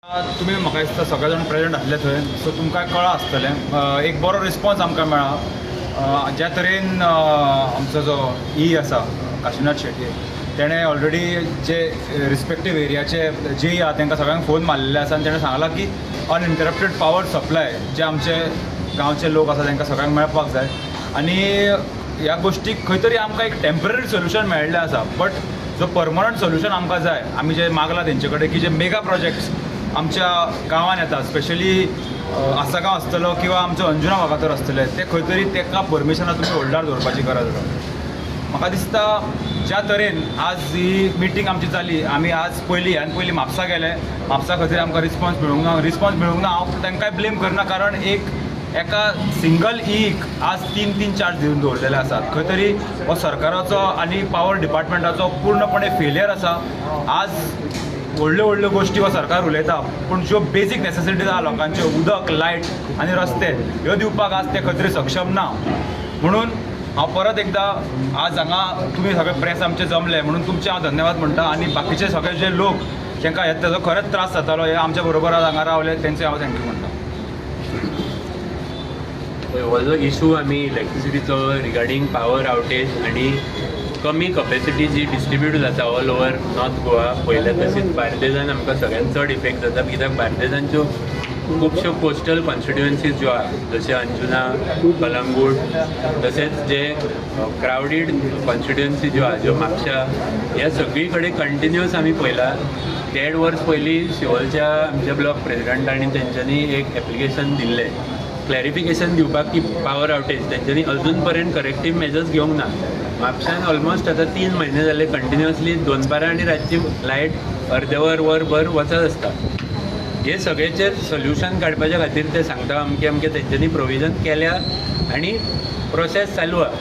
तुम्ही म्हाका दिसता सगळे जाण प्रेजेंट आसले थंय, सो तुमकां कळ्ळां आसतलें एक बरो रिस्पॉन्स आमकां मेळ्ळा. ज्या तरेन आमचो जो आसा काशीनाथ शेट्ये तेणें ऑलरेडी जे रिस्पेक्टीव एरियाचे जे आहा तांकां सगळ्यांक फोन मारलेले आसा आनी तेणें सांगलां की अनइंटरप्टेड पावर सप्लाय जे आमचे गांवचे लोक आसा तांकां सगळ्यांक मेळपाक जाय. आनी ह्या गोश्टीक खंय तरी आमकां एक टेम्पररी सोल्युशन मेळिल्लें आसा, बट जो परमनंट सोल्युशन आमकां जाय, आमी जे मागला तेंचे कडेन की जे मेगा प्रोजेक्ट्स आमच्या गांवांत येतात, स्पेशली आसागांव आसतलो किंवा आमचो अंजुना वागातोर आसतले, ते खंय तरी ताका परमिशनां तुमी होल्डार दवरपाची गरज आसा. म्हाका दिसता ज्या तरेन आज ही मिटींग आमची जाली, आमी आज पयलीं म्हापसा गेले, म्हापसा खातीर आमकां रिस्पॉन्स मेळूंक ना. हांव तांकांय ब्लेम करना, कारण एका सिंगल ईक आज 3 चार्ज दिवन दवरलेले आसात. खंय तरी हो सरकाराचो आनी पावर डिपार्टमेंटाचो पूर्णपणे फेलियर आसा. आज व्हडल्यो गोश्टी हो सरकार उलयता, पूण ज्यो बेजीक नेसेसिटीज आहा लोकांच्यो, उदक, लायट आनी रस्ते, ह्यो दिवपाक आज ते खंय तरी सक्षम ना. म्हणून हांव परत एकदां आज हांगा तुमी सगळे प्रेस आमचे जमले म्हणून तुमचे हांव धन्यवाद म्हणटा. आनी बाकीचे सगळे जे लोक जेंकां तेजो खरेंच त्रास जातालो, हे आमच्या बरोबर आज हांगा रावले, तेंचे हांव थँक्यू म्हणटा. हो जो इशू आमी इलेक्ट्रिसिटीचो रिगार्डींग पावर आउटेज आनी कमी कॅपेसिटी जी डिस्ट्रिब्यूट जाता ऑल ओवर नॉर्थ गोवा, पयले तशीच बार्देजान आमकां सगळ्यान चड इफेक्ट जाता, कित्याक बार्देजांच्यो खुबश्यो कोस्टल कॉन्स्टिट्युएन्सीज ज्यो आहा, जशे अंजुना, कलंगूट, तशेंच जे क्रावडीड कॉन्स्टिट्युएन्सी ज्यो आहा, ज्यो म्हापशा, ह्या सगळी कडेन कंटिन्युअस आमी पळयला. 1.5 वर्स पयलीं शिवोलच्या आमच्या ब्लॉक प्रेसिडेंटांनी तेंच्यांनी एक एप्लिकेशन दिल्लें क्लॅरिफिकेशन दिवपाक की पावर आउटेज तेंच्यांनी अजून पर्यंत करेक्टीव मेजर्स घेवंक ना. म्हापशान ऑलमोस्ट आतां 3 म्हयने जाले कंटिन्युअसली 2-12 आनी रातची लायट अर्देवर वरभर वचत आसता. हे सगळेचेर सोल्युशन काडपाच्या खातीर ते सांगता अमके तेंच्यांनी प्रोविजन केल्या आनी प्रोसेस चालू आहा.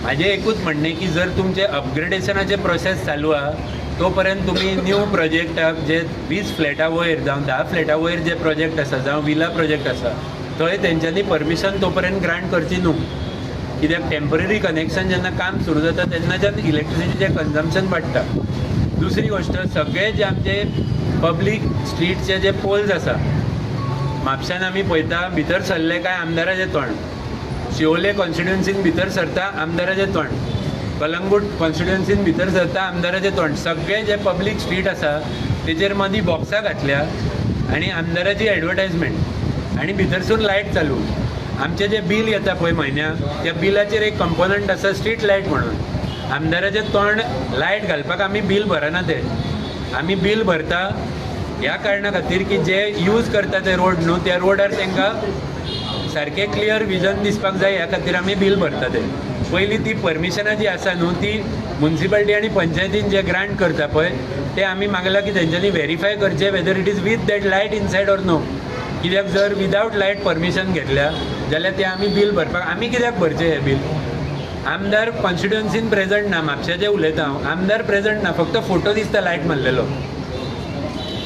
म्हाजें एकूच म्हणणें की जर तुमचे अपग्रेडेशनाचे प्रोसेस चालू आहा तोपर्यंत तुमी न्यू प्रोजेक्टाक जे 20 फ्लॅटा वयर जावं 10 फ्लॅटा वयर जे प्रोजेक्ट आसा जावं विला प्रोजेक्ट आसा थंय तेंच्यांनी परमिशन तोपर्यंत ग्रांट करची न्हू. कित्याक टेम्पररी कनेक्शन जेन्ना काम सुरू जाता तेन्नाच्यान इलेक्ट्रिसिटीचें कन्जम्पशन वाडटा. दुसरी गोश्ट, सगळे जे आमचे पब्लीक स्ट्रीटचे जे पोल्स आसा, म्हापशान आमी पळयता भितर सरले काय आमदाराचें तोंड, शिवोले कॉन्स्टिट्युएन्सीन भितर सरता आमदाराचें तोंड, कलंगूट कॉन्स्टिट्युएन्सीन भितर सरता आमदाराचें तोंड. सगळे जे पब्लीक स्ट्रीट आसा तेचेर मदीं बॉक्सां घातल्या आनी आमदाराची एडवर्टायजमेंट आनी भितरसून लायट चालू. आमचे जे बील येता पळय म्हयन्याक, त्या बिलाचेर एक कंपोनंट आसा स्ट्रीट लायट म्हणून. आमदाराचें तोंड लायट घालपाक आमी बील भरना, ते आमी बील भरता ह्या कारणा खातीर की जे यूज करता ते रोड न्हू, त्या रोडार तांकां सारकें क्लियर विजन दिसपाक जाय, ह्या खातीर आमी बील भरता. ते पयलीं ती परमिशनां जी आसा न्हू, ती म्युन्सिपाल्टी आनी पंचायतीन जे ग्रांट करता पळय ते आमी मागला की तेंच्यांनी व्हेरीफाय करचें whether it is with that light inside or no. कित्याक जर विदावट लायट परमिशन घेतल्या जाल्यार ते आमी बील भरपाक आमी कित्याक भरचें हें बील. आमदार कॉन्स्टिट्युएन्सीन प्रेजंट ना, म्हापशाचें उलयता हांव, आमदार प्रेजंट ना, फक्त फोटो दिसता लायट मारलेलो.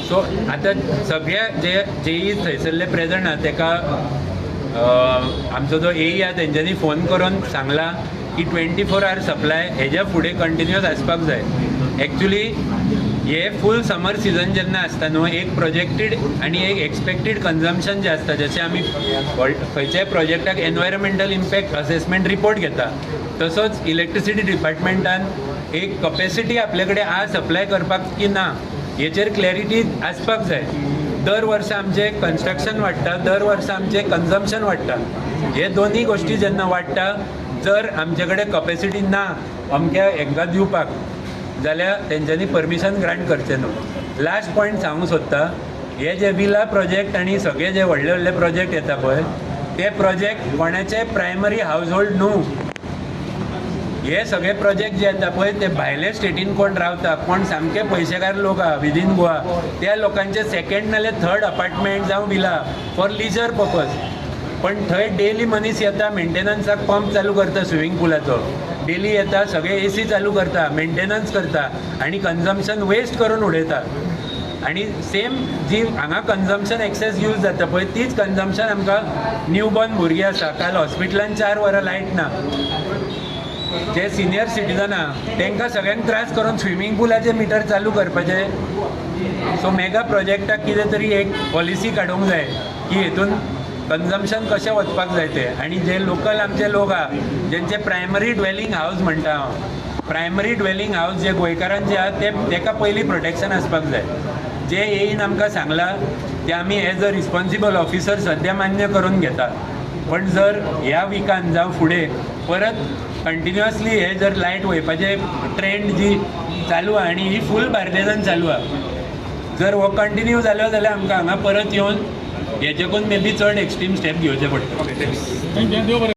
सो आतां सगळ्या जे थंयसरले प्रेजंट आहा तेका आमचो जो आहा तेंच्यांनी फोन करून सांगला की 24 hour सप्लाय हेज्या फुडें कंटिन्युअस आसपाक जाय. एक्चुली हे फूल समर सिजन जेन्ना आसता न्हू, एक प्रोजेक्टेड आनी एक एक्सपेक्टेड कन्जम्पशन जें आसता, जशें आमी खंयच्याय प्रोजेक्टाक एनवायरमेंटल इम्पॅक्ट असेसमेंट रिपोर्ट घेता, तसोच इलेक्ट्रिसिटी डिपार्टमेंटान एक कॅपेसिटी आपले कडेन आहा सप्लाय करपाक की ना हेचेर क्लॅरिटी आसपाक जाय. दर वर्सा आमचें कन्स्ट्रक्शन वाडटा, दर वर्सा आमचें कन्जम्पशन वाडटा. हे दोनूय गोश्टी जेन्ना वाडटा, जर आमचे कडेन कॅपेसिटी ना अमक्या हांकां दिवपाक जाल्यार तेंच्यांनी परमिशन ग्रांट करचें न्हू. लास्ट पॉयंट सांगूंक सोदता, हे जे विला प्रोजेक्ट आनी सगळे जे व्हडले प्रोजेक्ट येता पळय ते प्रोजेक्ट कोणाचे प्रायमरी हावज होल्ड न्हू. हे सगळे प्रोजेक्ट जे येता पळय ते भायले स्टेटीन कोण रावता, कोण सामके पयशेकार लोक आहा विदीन गोवा, त्या लोकांचे सेकंड नाल्यार थर्ड अपार्टमेंट जावं विला फॉर लिजर पर्पज. पण थंय डेली मनीस येता, मेंटेनन्साक पंप चालू करता स्विमींग पुलाचो, डेली येता सगळे AC चालू करता, मेंटेनन्स करता आनी कन्जम्पशन वेस्ट करून उडयता. आनी सेम जी हांगा कन्जम्पशन एक्सेस यूज जाता पळय तीच कन्जम्पशन आमकां न्यूबॉर्न भुरगीं आसा. काल हॉस्पिटलान 4 वरां लायट ना, जे सिनियर सिटीजन आहा तांकां सगळ्यांक त्रास करून स्विमींग पुलाचे मिटर चालू करपाचे सो मेगा प्रोजेक्टाक कितें तरी एक पॉलिसी काडूंक जाय की हेतून कन्जम्पशन कशें वचपाक जाय तें, आनी जे लोकल आमचे लोक आहा जेंचे प्रायमरी ड्वेलिंग हावज म्हणटा हांव, प्रायमरी ड्वेलिंग हावज जे गोंयकारांचे आहा तेका पयलीं प्रोटेक्शन आसपाक जाय. जे येईन आमकां सांगलां ते आमी एज अ रिस्पॉन्सिबल ऑफिसर सद्या मान्य करून घेता. पण जर ह्या विकान जावं फुडें परत कंटिन्युअसली हे जर लायट वयपाचें ट्रेंड जी चालू आहा आनी ही फूल बार्देजान चालू आहा, जर हो कंटिन्यू जालो जाल्यार आमकां हांगा परत येवन हेचेकून मे बी चड एक्स्ट्रीम स्टेप घेवचे पडटा.